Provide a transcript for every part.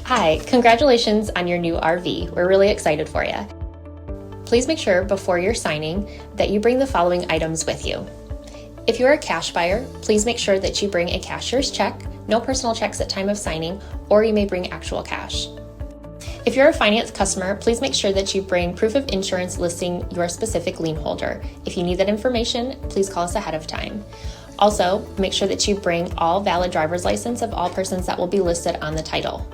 Hi, congratulations on your new RV. We're really excited for you. Please make sure before you're signing that you bring the following items with you. If you're a cash buyer, please make sure that you bring a cashier's check, no personal checks at time of signing, or you may bring actual cash. If you're a finance customer, please make sure that you bring proof of insurance listing your specific lien holder. If you need that information, please call us ahead of time. Also, make sure that you bring all valid driver's license of all persons that will be listed on the title.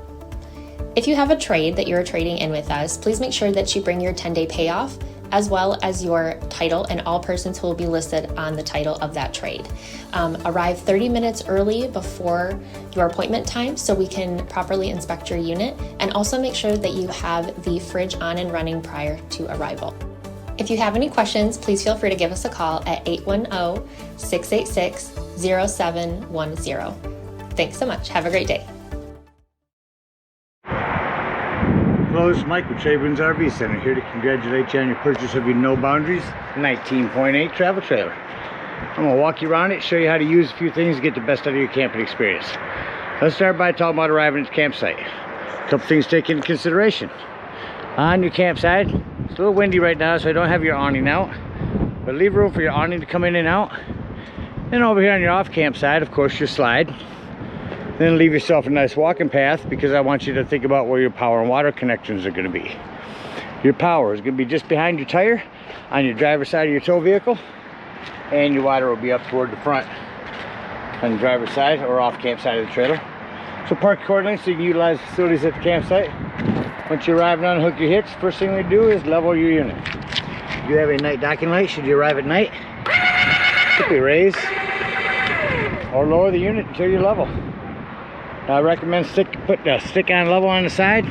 If you have a trade that you're trading in with us, please make sure that you bring your 10-day payoff as well as your title and all persons who will be listed on the title of that trade. Arrive 30 minutes early before your appointment time so we can properly inspect your unit, and also make sure that you have the fridge on and running prior to arrival. If you have any questions, please feel free to give us a call at 810-686-0710. Thanks so much. Have a great day. Hello, this is Mike with TradeWinds RV Center, here to congratulate you on your purchase of your No Boundaries 19.8 travel trailer. I'm going to walk you around it, show you how to use a few things to get the best out of your camping experience. Let's start by talking about arriving at the campsite. A couple things to take into consideration. On your campsite, it's a little windy right now, so I don't have your awning out, but leave room for your awning to come in and out. Then over here on your off campsite, of course, your slide. Then leave yourself a nice walking path, because I want you to think about where your power and water connections are going to be. Your power is going to be just behind your tire on your driver's side of your tow vehicle, and your water will be up toward the front on the driver's side or off campsite of the trailer. So park accordingly so you can utilize the facilities at the campsite. Once you arrive and unhook your hitch, first thing we do is level your unit. If you have a night docking light, should you arrive at night, simply raise or lower the unit until you're level. I recommend put a stick-on level on the side.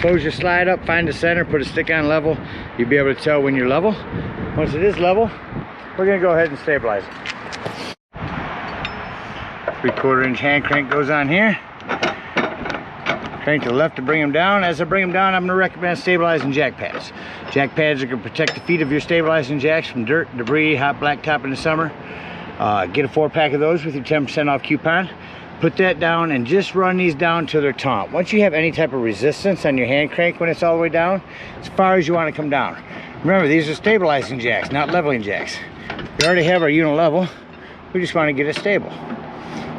Close your slide up, find the center, put a stick-on level. You'll be able to tell when you're level. Once it is level, we're going to go ahead and stabilize it. 3/4 inch hand crank goes on here. Crank to the left to bring them down. As I bring them down, I'm going to recommend stabilizing jack pads. Jack pads are going to protect the feet of your stabilizing jacks from dirt, debris, hot blacktop in the summer. Get a 4-pack of those with your 10% off coupon. Put that down and just run these down to their top. Once you have any type of resistance on your hand crank when it's all the way down, as far as you want to come down. Remember, these are stabilizing jacks, not leveling jacks. We already have our unit level. We just want to get it stable.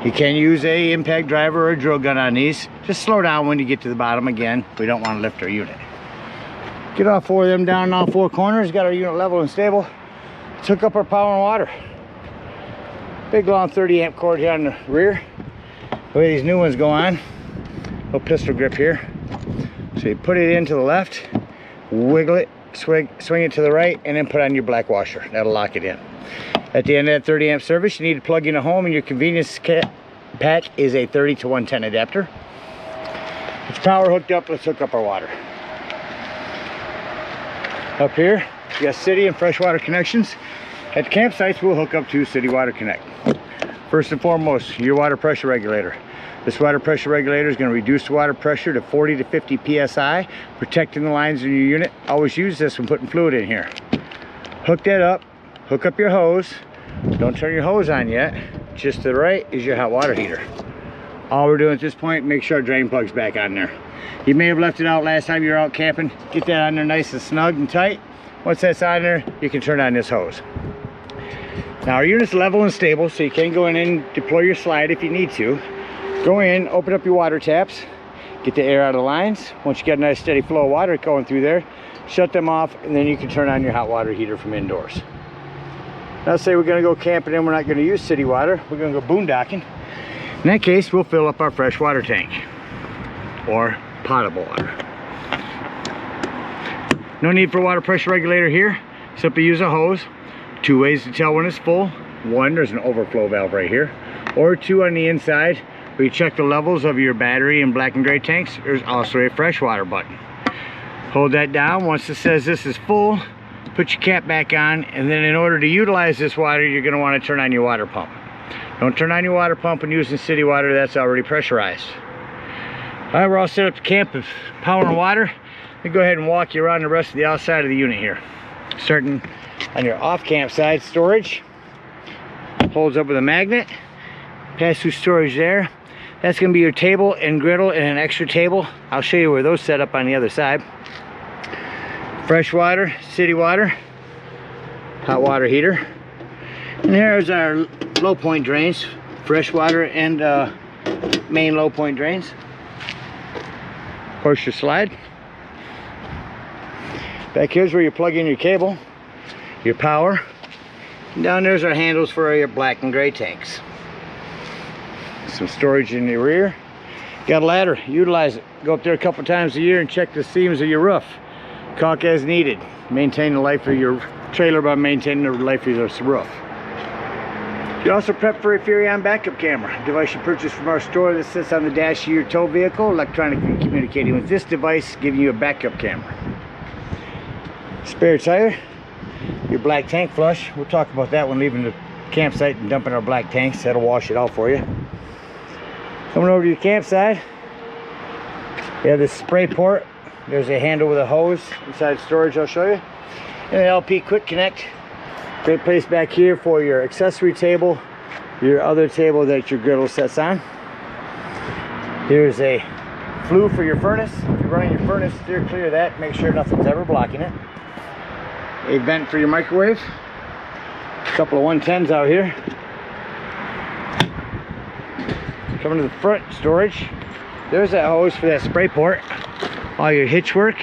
You can use a impact driver or a drill gun on these. Just slow down when you get to the bottom. Again, we don't want to lift our unit. Get all 4 of them down in all 4 corners. Got our unit level and stable. Let's hook up our power and water. Big long 30 amp cord here on the rear. The way these new ones go on, little pistol grip here. So you put it in to the left, wiggle it, swing it to the right, and then put on your black washer. That'll lock it in. At the end of that 30 amp service, you need to plug in a home, and your convenience pack is a 30 to 110 adapter. It's power hooked up. Let's hook up our water. Up here, you got city and freshwater connections. At the campsites, we'll hook up to City Water Connect. First and foremost, your water pressure regulator. This water pressure regulator is going to reduce the water pressure to 40 to 50 psi, protecting the lines in your unit. Always use this when putting fluid in here. Hook that up, hook up your hose. Don't turn your hose on yet. Just to the right is your hot water heater. All we're doing at this point, make sure our drain plug's back on there. You may have left it out last time you were out camping. Get that on there nice and snug and tight. Once that's on there, you can turn on this hose. Now our unit's level and stable, so you can go in and deploy your slide if you need to. Go in, open up your water taps, get the air out of the lines. Once you get a nice steady flow of water going through there, shut them off, and then you can turn on your hot water heater from indoors. Now say we're going to go camping and we're not going to use city water, we're going to go boondocking. In that case, we'll fill up our fresh water tank or potable water. No need for a water pressure regulator here. Simply use a hose. 2 ways to tell when it's full. 1, there's an overflow valve right here, or 2 on the inside where you check the levels of your battery and black and gray tanks. There's also a freshwater button. Hold that down. Once it says this is full, put your cap back on, and then in order to utilize this water, you're going to want to turn on your water pump. Don't turn on your water pump when using city water. That's already pressurized. All right, we're all set up to camp with power and water. Let me go ahead and walk you around the rest of the outside of the unit here. Starting on your off campsite storage, holds up with a magnet, pass through storage there. That's going to be your table and griddle and an extra table. I'll show you where those set up on the other side. Fresh water, city water, hot water heater. And here's our low point drains, fresh water and main low point drains. Of course, your slide. Back here's where you plug in your cable, your power. And down there's our handles for your black and gray tanks. Some storage in the rear. Got a ladder, utilize it. Go up there a couple times a year and check the seams of your roof. Caulk as needed. Maintain the life of your trailer by maintaining the life of your roof. You also prep for a Furion backup camera, a device you purchased from our store that sits on the dash of your tow vehicle, electronically communicating with this device, giving you a backup camera. Spare tire, your black tank flush. We'll talk about that when leaving the campsite and dumping our black tanks. That'll wash it out for you. Coming over to your campsite, you have this spray port. There's a handle with a hose inside storage I'll show you. And an LP quick connect. Great place back here for your accessory table, your other table that your griddle sets on. Here's a flue for your furnace. If you're running your furnace, steer clear of that. Make sure nothing's ever blocking it. A vent for your microwave. A couple of 110s out here. Coming to the front storage, there's that hose for that spray port. All your hitch work,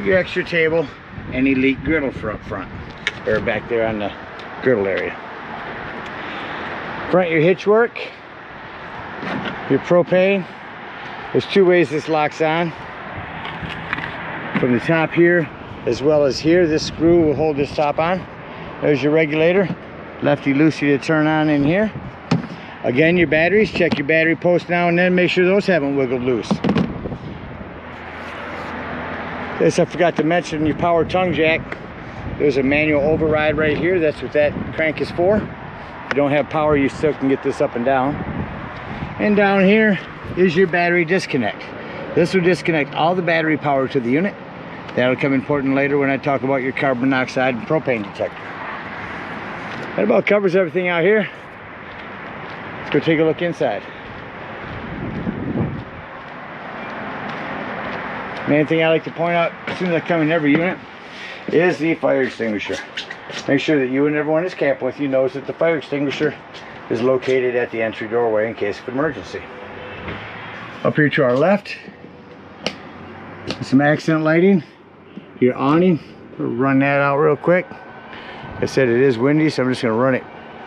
your extra table, and elite griddle for up front. Or back there on the griddle area. Front your hitch work, your propane. There's two ways this locks on. From the top here, as well as here, this screw will hold this top on. There's your regulator, lefty loosey to turn on in here. Again, your batteries, check your battery post now and then, make sure those haven't wiggled loose. This I forgot to mention, your power tongue jack. There's a manual override right here. That's what that crank is for. If you don't have power, you still can get this up and down. And down here is your battery disconnect. This will disconnect all the battery power to the unit. That'll come important later when I talk about your carbon monoxide and propane detector. That about covers everything out here. Let's go take a look inside. Main thing I like to point out as soon as I come in every unit is the fire extinguisher. Make sure that you and everyone that's camping with you knows that the fire extinguisher is located at the entry doorway in case of emergency. Up here to our left, some accent lighting, your awning. We'll run that out real quick. I said it is windy, so I'm just going to run it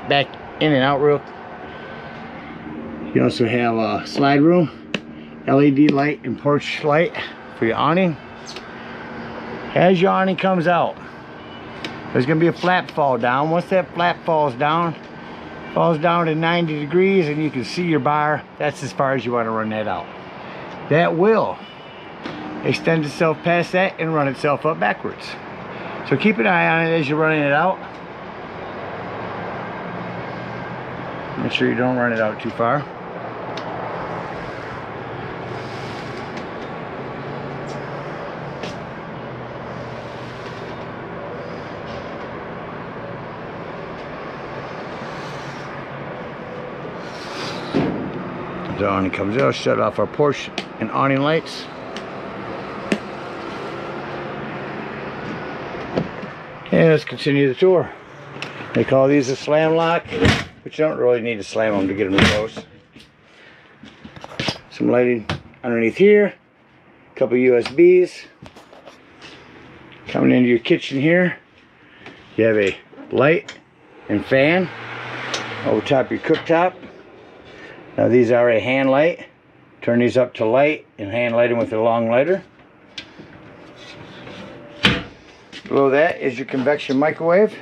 back in and out real. You also have a slide room, LED light and porch light for your awning. As your awning comes out, there's going to be a flap fall down. Once that flap falls down to 90 degrees and you can see your bar, that's as far as you want to run that out. That will extend itself past that and run itself up backwards. So keep an eye on it as you're running it out. Make sure you don't run it out too far. The awning comes out, shut off our porch and awning lights. And let's continue the tour. They call these a slam lock, but you don't really need to slam them to get them to close. Some lighting underneath here, a couple USBs. Coming into your kitchen here, you have a light and fan over top your cooktop. Now these are a hand light. Turn these up to light and hand light them with a long lighter. Below that is your convection microwave.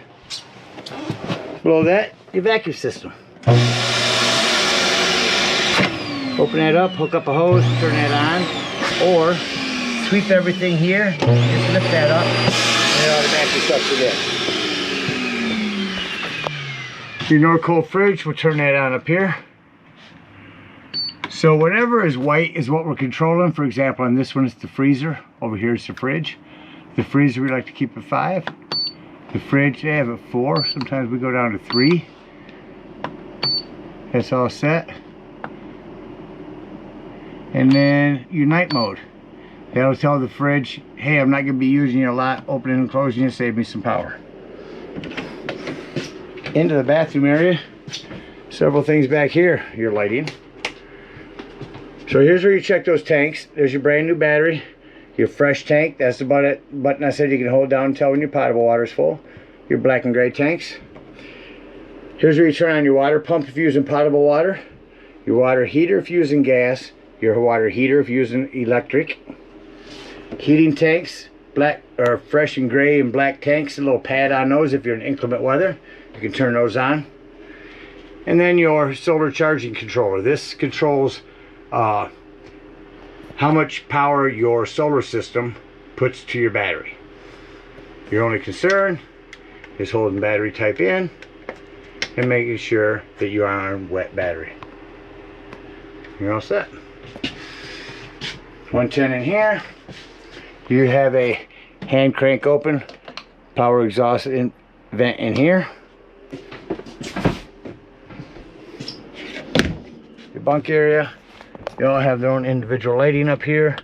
Below that, your vacuum system. Open that up, hook up a hose, turn that on, or sweep everything here, just lift that up, and it automatically sucks it in. Your Norcold fridge, we'll turn that on up here. So whatever is white is what we're controlling. For example, on this one it's the freezer. Over here is the fridge. The freezer we like to keep at 5. The fridge they have at 4. Sometimes we go down to 3. That's all set. And then your night mode. That'll tell the fridge, hey, I'm not going to be using it a lot, opening and closing it, save me some power. Into the bathroom area, several things back here, your lighting. So here's where you check those tanks. There's your brand new battery, your fresh tank, that's the button I said you can hold down and tell when your potable water is full. Your black and gray tanks. Here's where you turn on your water pump if you're using potable water, your water heater if you're using gas, your water heater if you're using electric. Heating tanks, black or fresh and gray and black tanks, a little pad on those if you're in inclement weather. You can turn those on. And then your solar charging controller. This controls how much power your solar system puts to your battery. Your only concern is holding battery type in and making sure that you are on wet battery. You're all set. 110 in here. You have a hand crank open power exhaust vent in here. Your bunk area, they all have their own individual lighting up here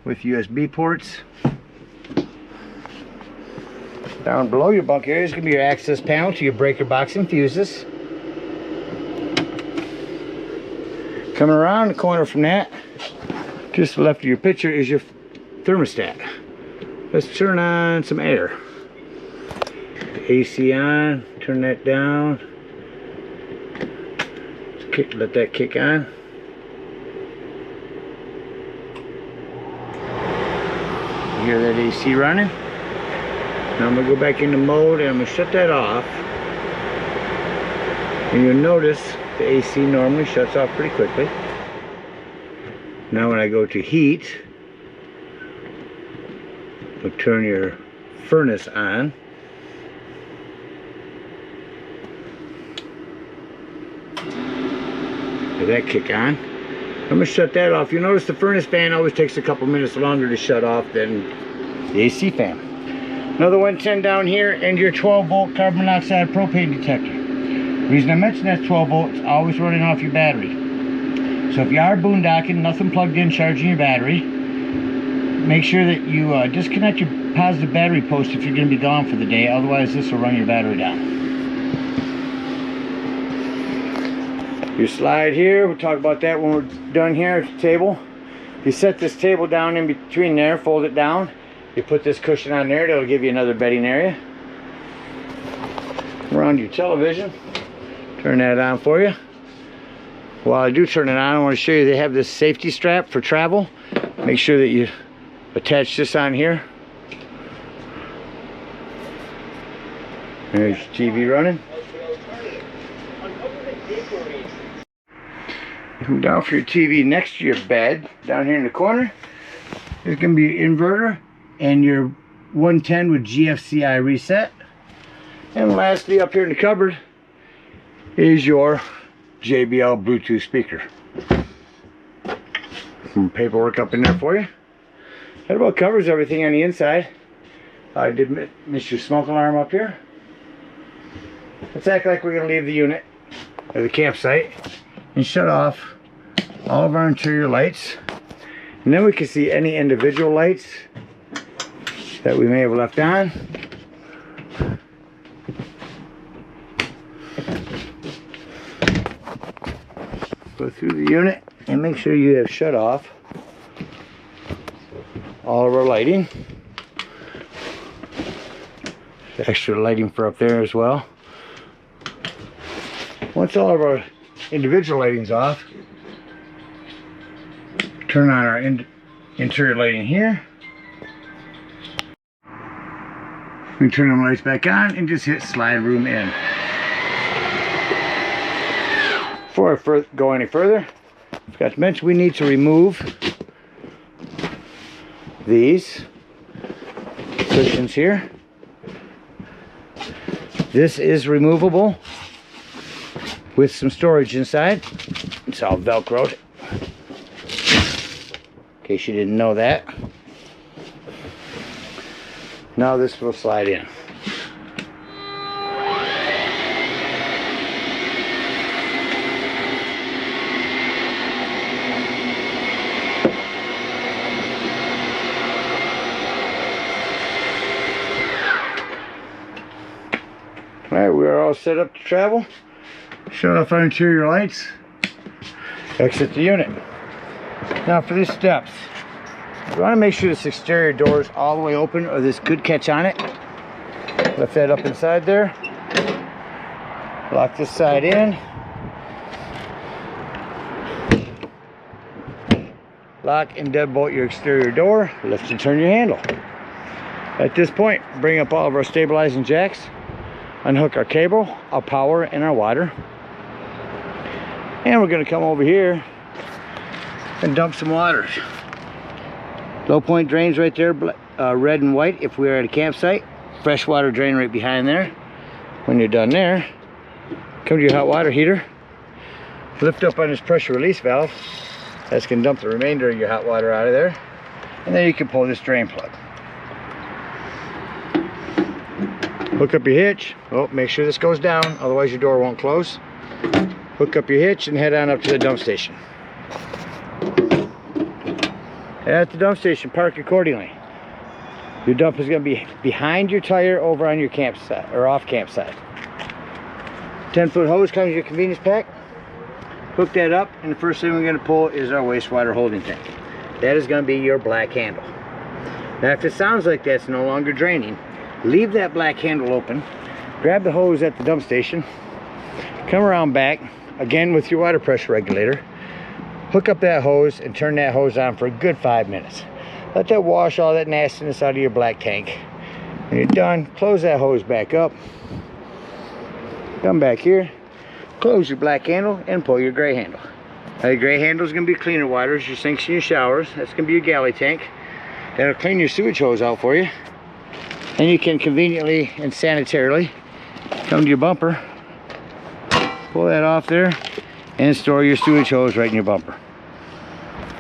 with USB ports. Down below your bunk area is going to be your access panel to your breaker box and fuses. Coming around the corner from that, just to the left of your picture, is your thermostat. Let's turn on some air. The AC on, turn that down. Let that kick on. You hear that AC running? Now I'm going to go back into mode and I'm going to shut that off. And you'll notice the AC normally shuts off pretty quickly. Now when I go to heat, we'll turn your furnace on. Let that kick on. I'm going to shut that off. You'll notice the furnace fan always takes a couple minutes longer to shut off than the AC fan. Another 110 down here, and your 12 volt carbon monoxide propane detector. The reason I mention that's 12 volts, it's always running off your battery. So if you are boondocking, nothing plugged in, charging your battery, make sure that you disconnect your positive battery post if you're going to be gone for the day, otherwise this will run your battery down. Your slide here, we'll talk about that when we're done here at the table. You set this table down in between there, fold it down. You put this cushion on there, that'll give you another bedding area. Around your television, turn that on for you. While I do turn it on, I want to show you they have this safety strap for travel. Make sure that you attach this on here. There's your TV running. Come down for your TV next to your bed, down here in the corner. There's going to be your inverter and your 110 with GFCI reset. And lastly, up here in the cupboard is your JBL Bluetooth speaker. Some paperwork up in there for you. That about covers everything on the inside. I did miss your smoke alarm up here. Let's act like we're going to leave the unit or the campsite and shut off all of our interior lights. And then we can see any individual lights that we may have left on. Go through the unit and make sure you have shut off all of our lighting. Extra lighting for up there as well. Once all of our individual lighting's off, turn on our interior lighting here. We turn them lights back on and just hit slide room in. Before I go any further, I forgot to mention we need to remove these cushions here. This is removable with some storage inside. It's all velcroed, in case you didn't know that. Now this will slide in. We are all set up to travel. Shut off our interior lights. Exit the unit. Now for these steps, you want to make sure this exterior door is all the way open, or this could catch on it. Lift that up inside there. Lock this side in. Lock and deadbolt your exterior door. Lift and turn your handle. At this point, bring up all of our stabilizing jacks. Unhook our cable, our power, and our water. And we're going to come over here and dump some water. Low point drains right there, red and white if we're at a campsite. Fresh water drain right behind there. When you're done there, come to your hot water heater. Lift up on this pressure release valve. That's going to dump the remainder of your hot water out of there. And then you can pull this drain plug. Hook up your hitch. Oh, make sure this goes down, otherwise your door won't close. Hook up your hitch and head on up to the dump station. At the dump station, park accordingly. Your dump is going to be behind your tire over on your campsite or off campsite. 10-foot hose comes with your convenience pack. Hook that up, and the first thing we're going to pull is our wastewater holding tank. That is going to be your black handle. Now if it sounds like that's no longer draining, leave that black handle open, grab the hose at the dump station, come around back, again with your water pressure regulator, hook up that hose and turn that hose on for a good 5 minutes. Let that wash all that nastiness out of your black tank. When you're done, close that hose back up, come back here, close your black handle and pull your gray handle. Now your gray handle is going to be cleaner water, your sinks and your showers. That's going to be your galley tank. That'll clean your sewage hose out for you. And you can conveniently and sanitarily come to your bumper, pull that off there, and store your sewage hose right in your bumper.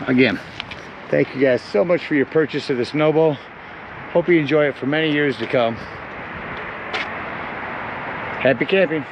Again, thank you guys so much for your purchase of this snowball. Hope you enjoy it for many years to come. Happy camping.